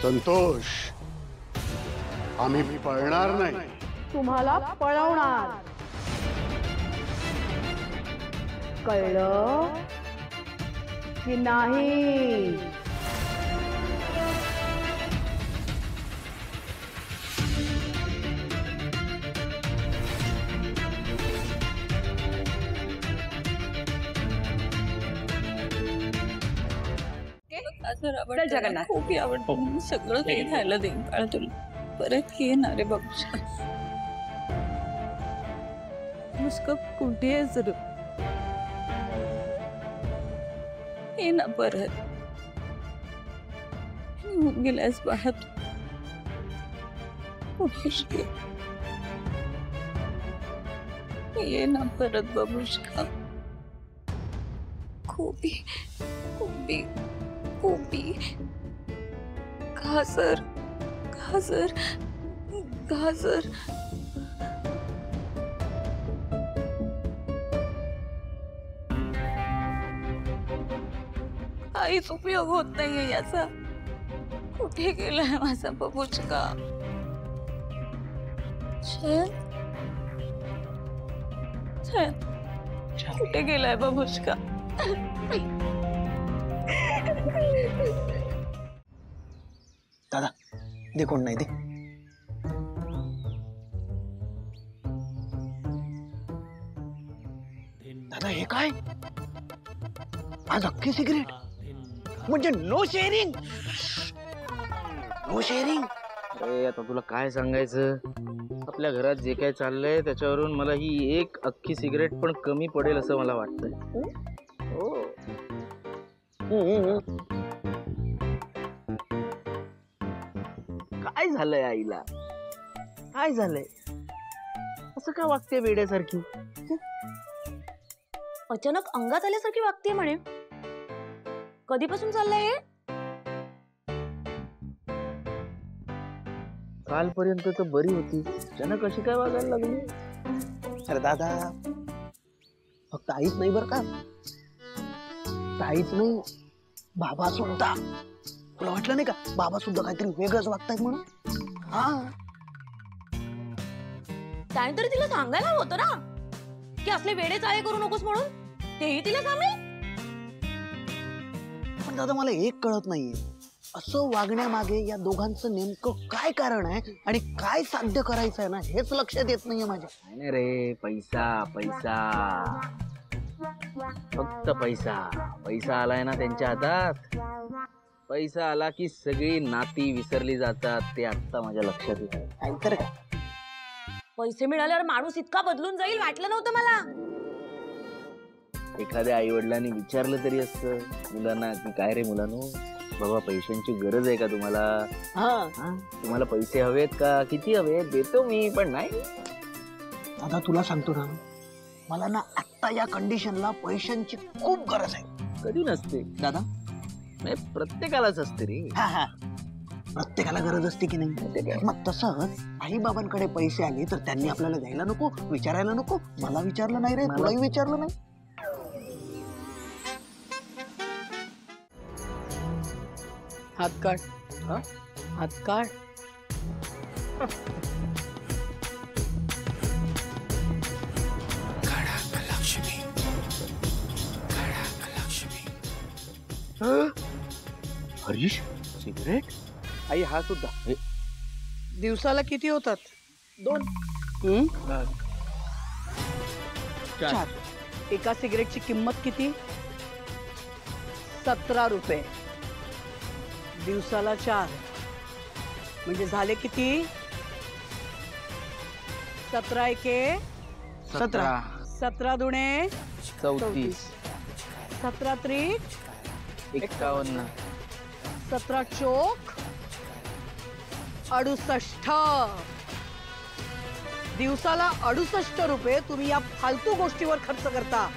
संतोष, आम्ही पळणार नाही, तुम्हाला पळवणार, कळलं की नाही? चल जगन्नाथ, खूप आवडतं, सगळं काही खायला देईन बाळा तुला, परत ये ना रे बाबूशा. मुस्क कुठे आहे जर ये ना परत, निघून गेलास बाळा तू. बाबूशा ये ना परत बाबूशा. खूपी खूपी खूपी गाजर गाजर गाजर. काहीच उपयोग होत नाहीये याचा. कुठे गेलाय माझा बबूचका? छान छान कुठे गेलाय बबूचका? दादा दे, कोण नाही दे. दादा हे काय? आज अख्खी सिगरेट, म्हणजे नो शेअरिंग. No sharing. अरे आता तुला काय सांगायचं, आपल्या घरात जे काय चाललंय त्याच्यावरून मला ही एक अख्खी सिगरेट पण कमी पडेल असं मला वाटतंय. हो. काय झालंय आईला? काय झालंय? असं का वागते वेड्यासारखी? अचानक अंगात आल्यासारखी वागते म्हणे. कधीपासून चाललंय हे? कालपर्यंत तर बरी होती, अचानक अशी काय वागायला लागली? अरे दादा, फक्त आईच नाही बर का, आईच नाही, बाबा सुद्धा. तुला वाटलं नाही का बाबा सुद्धा काहीतरी वेगळंच वागतायत म्हणून? हा, त्यानंतर तिला सांगायला होतं ना की असले वेडे चाळे करू नकोस म्हणून. तेही तिला सांगेल. पण दादा मला एक कळत नाहीये, असं वागण्यामागे या दोघांचं नेमकं काय कारण आहे आणि काय साध्य करायचं आहे ना, हेच लक्षात येत नाहीये माझ्या. नाही रे, पैसा पैसा, फक्त पैसा. पैसा आलाय ना त्यांच्या हातात, पैसा आला की सगळी नाती विसरली जातात. ते आता माझ्या लक्षात येत. नाहीतर काय, पैसे मिळाल्यावर माणूस इतका बदलून जाईल वाटलं नव्हतं मला. एखाद्या आई वडिलांनी विचारलं तरी असतं मुलांना की काय रे मुलांनो, बाबा पैशांची गरज आहे का तुम्हाला? तुम्हाला पैसे हवेत का? किती हवेत? देतो मी, पण नाही. दादा तुला सांगतो ना, मला ना आता या कंडिशनला पैशांची खूप गरज आहे. कधी नसते दादा, प्रत्येकालाच असते रे. प्रत्येकाला गरज असते की नाही? मग तसंच आई बाबांकडे पैसे आले तर त्यांनी आपल्याला द्यायला नको, विचारायला नको. मला विचारलं नाही रे, तुलाही विचारलं नाही. हात काढ, हात काढ. हरीश, सिगरेट? आई हा सुद्धा. दिवसाला किती होतात? 2. 4. एका सिगरेटची किंमत किती? 17 रुपये. दिवसाला 4 म्हणजे झाले किती? 17 एके 17. 17 दुणे 34. 17 त्रिक 51. 17 चोक 68. दिवसाला 68 रुपये तुम्ही या फालतू गोष्टीवर खर्च करता.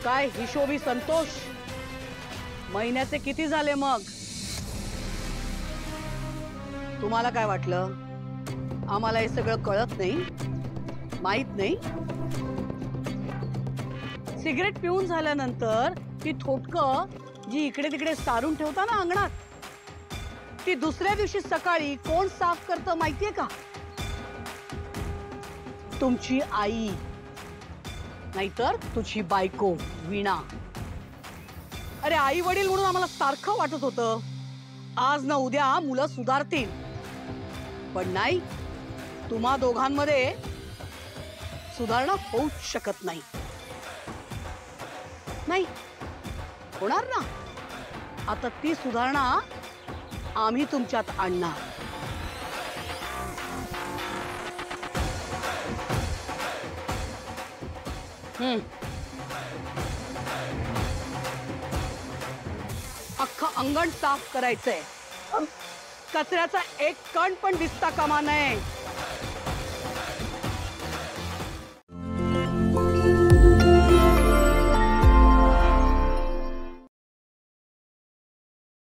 काय हिशोबी संतोष? महिन्याचे किती झाले मग? तुम्हाला काय वाटलं आम्हाला हे सगळं कळत नाही, माहित नाही? सिगरेट पिऊन झाल्यानंतर ती थोटकं जी इकडे तिकडे सारून ठेवता ना अंगणात, ती दुसऱ्या दिवशी सकाळी कोण साफ करतं माहितीये का? तुमची आई, नाहीतर तुझी बायको वीणा. अरे आई वडील म्हणून आम्हाला सारखं वाटत होतं आज ना उद्या मुलं सुधारतील, पण नाही. तुम्हा दोघांमध्ये सुधारणा होऊच शकत नाही. नाही होणार ना. आता ती सुधारणा आम्ही तुमच्यात आणणार. अख्खं अंगण साफ करायचंय. कचऱ्याचा एक कण पण दिसता कामा नये.